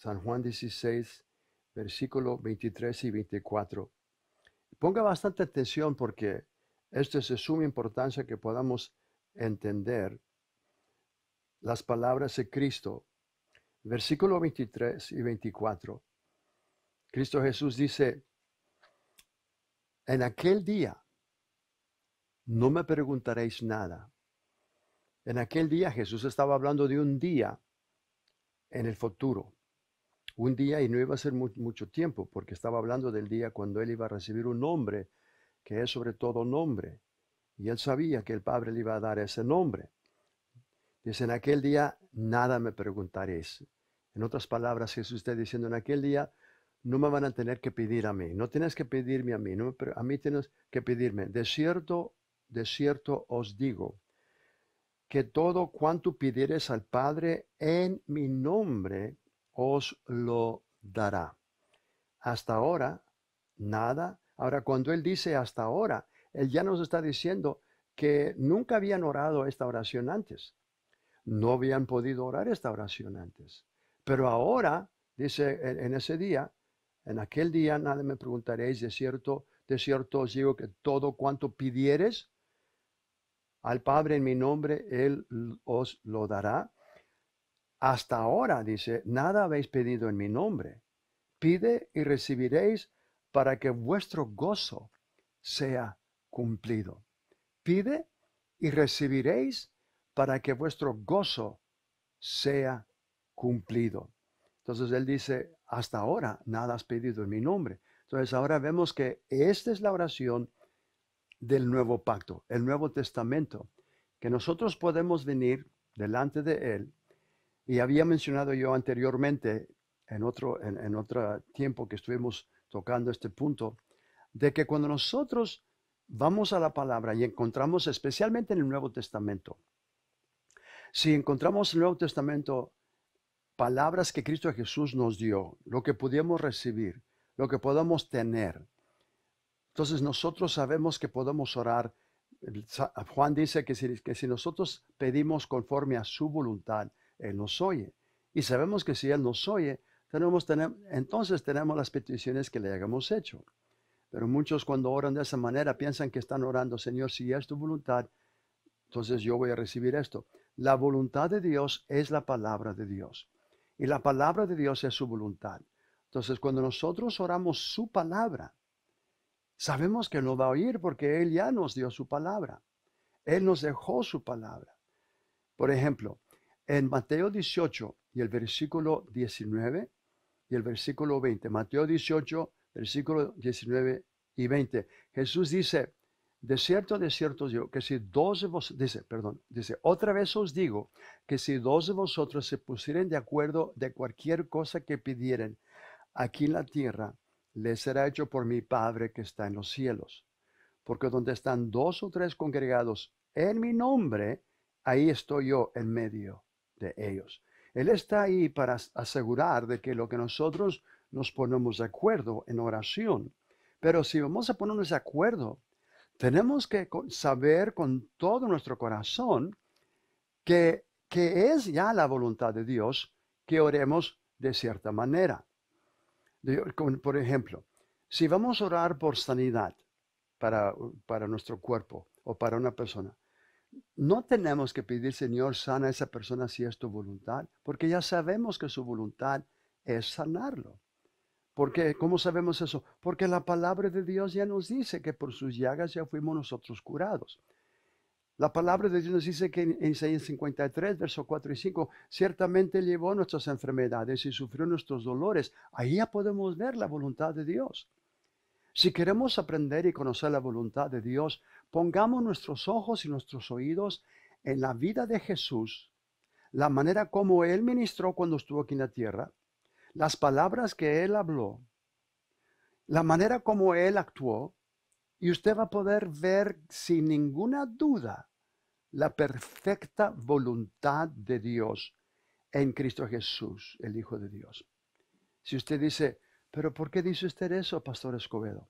San Juan 16, versículos 23 y 24. Ponga bastante atención porque esto es de suma importancia que podamos entender las palabras de Cristo. Versículo 23 y 24. Cristo Jesús dice, en aquel día no me preguntaréis nada. En aquel día Jesús estaba hablando de un día en el futuro. Un día y no iba a ser mucho tiempo porque estaba hablando del día cuando él iba a recibir un nombre que es sobre todo nombre. Y él sabía que el Padre le iba a dar ese nombre. Dice, en aquel día nada me preguntaréis. En otras palabras, Jesús está diciendo, en aquel día no me van a tener que pedir a mí. No tienes que pedirme a mí, no, pero a mí tienes que pedirme. De cierto os digo, que todo cuanto pidiereis al Padre en mi nombre, os lo dará. Hasta ahora, nada. Ahora, cuando Él dice hasta ahora, Él ya nos está diciendo que nunca habían orado esta oración antes. No habían podido orar esta oración antes. Pero ahora, dice en ese día, en aquel día, nada me preguntaréis, de cierto os digo que todo cuanto pidieres al Padre en mi nombre, Él os lo dará. Hasta ahora, dice, nada habéis pedido en mi nombre. Pide y recibiréis para que vuestro gozo sea cumplido. Pide y recibiréis para que vuestro gozo sea cumplido. Entonces él dice, hasta ahora nada has pedido en mi nombre. Entonces ahora vemos que esta es la oración del nuevo pacto, el Nuevo Testamento, que nosotros podemos venir delante de él. Y había mencionado yo anteriormente, en otro tiempo que estuvimos tocando este punto, de que cuando nosotros vamos a la palabra y encontramos, especialmente en el Nuevo Testamento, si encontramos en el Nuevo Testamento palabras que Cristo Jesús nos dio, lo que podíamos recibir, lo que podamos tener, entonces nosotros sabemos que podemos orar. Juan dice que si nosotros pedimos conforme a su voluntad, Él nos oye. Y sabemos que si Él nos oye, entonces tenemos las peticiones que le hayamos hecho. Pero muchos cuando oran de esa manera piensan que están orando, Señor, si es tu voluntad, entonces yo voy a recibir esto. La voluntad de Dios es la palabra de Dios. Y la palabra de Dios es su voluntad. Entonces cuando nosotros oramos su palabra, sabemos que nos va a oír porque Él ya nos dio su palabra. Él nos dejó su palabra. Por ejemplo, en Mateo 18 y el versículo 19 y el versículo 20, Mateo 18, versículo 19 y 20, Jesús dice, de cierto os digo, que si dos de vosotros, dice, otra vez os digo, que si dos de vosotros se pusieren de acuerdo de cualquier cosa que pidieren aquí en la tierra, les será hecho por mi Padre que está en los cielos. Porque donde están dos o tres congregados en mi nombre, ahí estoy yo en medio de ellos. Él está ahí para asegurar de que lo que nosotros nos ponemos de acuerdo en oración. Pero si vamos a ponernos de acuerdo, tenemos que saber con todo nuestro corazón que es ya la voluntad de Dios que oremos de cierta manera. Por ejemplo, si vamos a orar por sanidad para nuestro cuerpo o para una persona, no tenemos que pedir, Señor, sana a esa persona si es tu voluntad, porque ya sabemos que su voluntad es sanarlo. Porque, ¿cómo sabemos eso? Porque la palabra de Dios ya nos dice que por sus llagas ya fuimos nosotros curados. La palabra de Dios nos dice que en Isaías 53, versos 4 y 5, ciertamente llevó nuestras enfermedades y sufrió nuestros dolores. Ahí ya podemos ver la voluntad de Dios. Si queremos aprender y conocer la voluntad de Dios, pongamos nuestros ojos y nuestros oídos en la vida de Jesús, la manera como Él ministró cuando estuvo aquí en la tierra, las palabras que Él habló, la manera como Él actuó, y usted va a poder ver sin ninguna duda la perfecta voluntad de Dios en Cristo Jesús, el Hijo de Dios. Si usted dice, pero ¿por qué dice usted eso, Pastor Escobedo?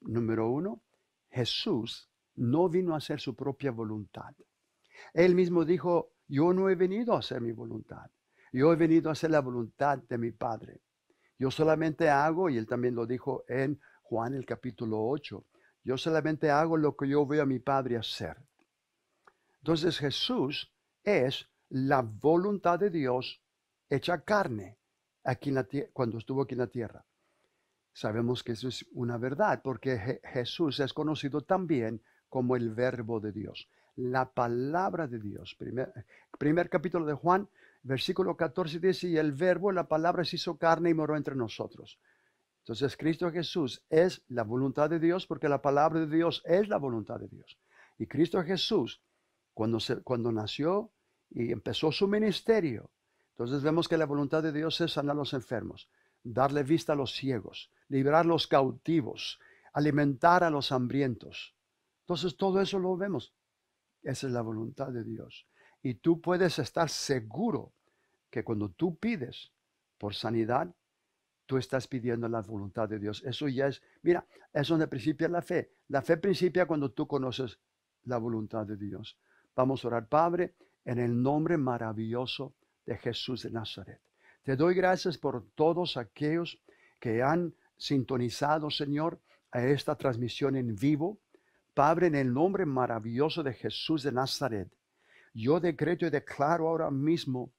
Número uno, Jesús no vino a hacer su propia voluntad. Él mismo dijo, yo no he venido a hacer mi voluntad. Yo he venido a hacer la voluntad de mi Padre. Yo solamente hago, y él también lo dijo en Juan el capítulo 8, yo solamente hago lo que yo veo a mi Padre hacer. Entonces Jesús es la voluntad de Dios hecha carne aquí en la cuando estuvo aquí en la tierra. Sabemos que eso es una verdad porque Jesús es conocido también como el verbo de Dios, la palabra de Dios. Primer capítulo de Juan, versículo 14 dice, y el verbo, la palabra se hizo carne y moró entre nosotros. Entonces Cristo Jesús es la voluntad de Dios porque la palabra de Dios es la voluntad de Dios. Y Cristo Jesús, cuando nació y empezó su ministerio, entonces vemos que la voluntad de Dios es sanar a los enfermos, darle vista a los ciegos, librar a los cautivos, alimentar a los hambrientos. Entonces todo eso lo vemos. Esa es la voluntad de Dios. Y tú puedes estar seguro que cuando tú pides por sanidad, tú estás pidiendo la voluntad de Dios. Eso ya es, mira, es donde principia la fe. La fe principia cuando tú conoces la voluntad de Dios. Vamos a orar, Padre, en el nombre maravilloso de Jesús de Nazaret. Te doy gracias por todos aquellos que han sintonizado, Señor, a esta transmisión en vivo. Padre, en el nombre maravilloso de Jesús de Nazaret, yo decreto y declaro ahora mismo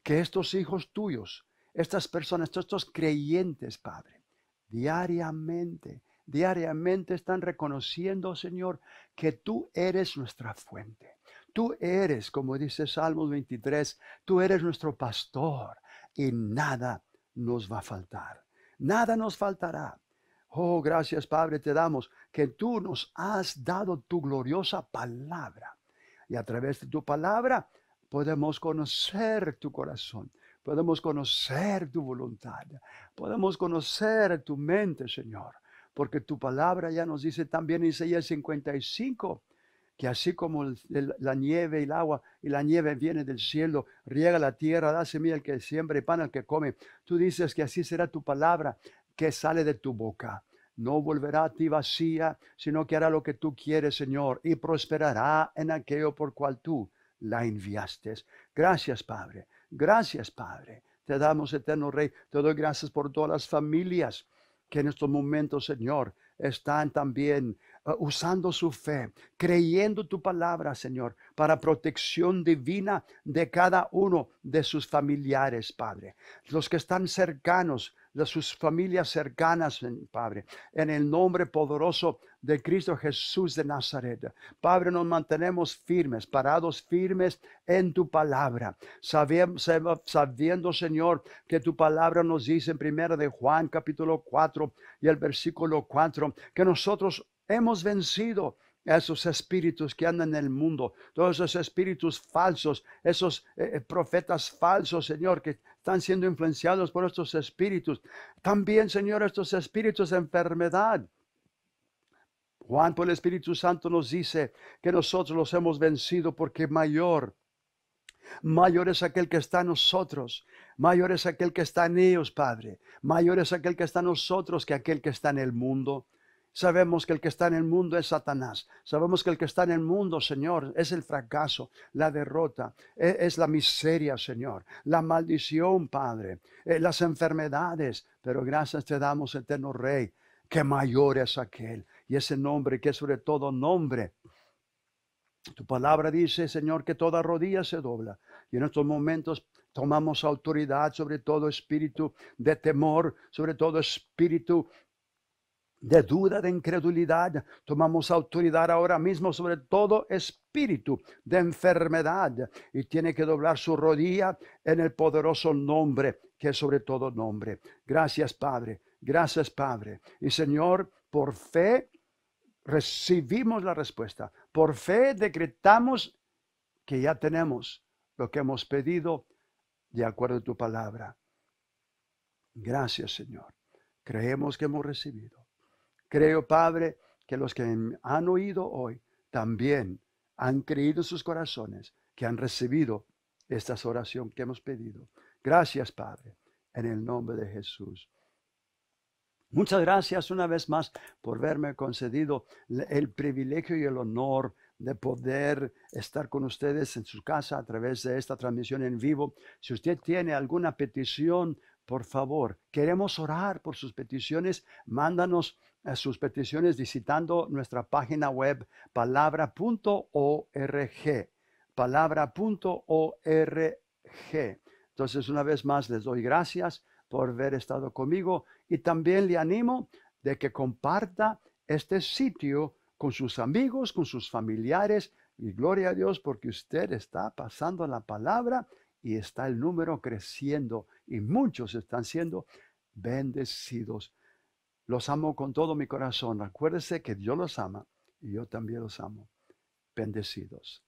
que estos hijos tuyos, estas personas, estos creyentes, Padre, diariamente están reconociendo, Señor, que tú eres nuestra fuente. Tú eres, como dice Salmos 23, tú eres nuestro pastor y nada nos va a faltar. Nada nos faltará. Oh, gracias, Padre, te damos que tú nos has dado tu gloriosa palabra. Y a través de tu palabra podemos conocer tu corazón. Podemos conocer tu voluntad. Podemos conocer tu mente, Señor. Porque tu palabra ya nos dice también en Isaías 55, que así como la nieve y el agua, y la nieve viene del cielo, riega la tierra, da semilla al que siembra y pan al que come. Tú dices que así será tu palabra que sale de tu boca. No volverá a ti vacía, sino que hará lo que tú quieres, Señor, y prosperará en aquello por cual tú la enviaste. Gracias, Padre. Gracias, Padre. Te damos, eterno Rey. Te doy gracias por todas las familias que en estos momentos, Señor, están también usando su fe, creyendo tu palabra, Señor, para protección divina de cada uno de sus familiares, Padre. Los que están cercanos, de sus familias cercanas, Padre, en el nombre poderoso de Cristo Jesús de Nazaret. Padre, nos mantenemos firmes, parados firmes en tu palabra, sabiendo, Señor, que tu palabra nos dice en 1 de Juan capítulo 4 y el versículo 4, que nosotros hemos vencido esos espíritus que andan en el mundo, todos esos espíritus falsos, esos profetas falsos, Señor, que están siendo influenciados por estos espíritus. También, Señor, estos espíritus de enfermedad. Juan, por el Espíritu Santo, nos dice que nosotros los hemos vencido porque mayor es aquel que está en nosotros, mayor es aquel que está en ellos, Padre, mayor es aquel que está en nosotros que aquel que está en el mundo. Sabemos que el que está en el mundo es Satanás. Sabemos que el que está en el mundo, Señor, es el fracaso, la derrota, es la miseria, Señor, la maldición, Padre, las enfermedades. Pero gracias te damos, eterno Rey, que mayor es aquel. Y ese nombre que es sobre todo nombre. Tu palabra dice, Señor, que toda rodilla se dobla. Y en estos momentos tomamos autoridad sobre todo espíritu de temor, sobre todo espíritu de duda, de incredulidad. Tomamos autoridad ahora mismo sobre todo espíritu de enfermedad y tiene que doblar su rodilla en el poderoso nombre que es sobre todo nombre. Gracias, Padre. Gracias, Padre. Y Señor, por fe recibimos la respuesta. Por fe decretamos que ya tenemos lo que hemos pedido de acuerdo a tu palabra. Gracias, Señor. Creemos que hemos recibido. Creo, Padre, que los que han oído hoy también han creído en sus corazones, que han recibido esta oración que hemos pedido. Gracias, Padre, en el nombre de Jesús. Muchas gracias una vez más por haberme concedido el privilegio y el honor de poder estar con ustedes en su casa a través de esta transmisión en vivo. Si usted tiene alguna petición, por favor, queremos orar por sus peticiones. Mándanos sus peticiones visitando nuestra página web palabra.org. Palabra.org. Entonces, una vez más, les doy gracias por haber estado conmigo y también le animo de que comparta este sitio con sus amigos, con sus familiares, y gloria a Dios porque usted está pasando la palabra y está el número creciendo y muchos están siendo bendecidos. Los amo con todo mi corazón. Acuérdese que Dios los ama y yo también los amo. Bendecidos.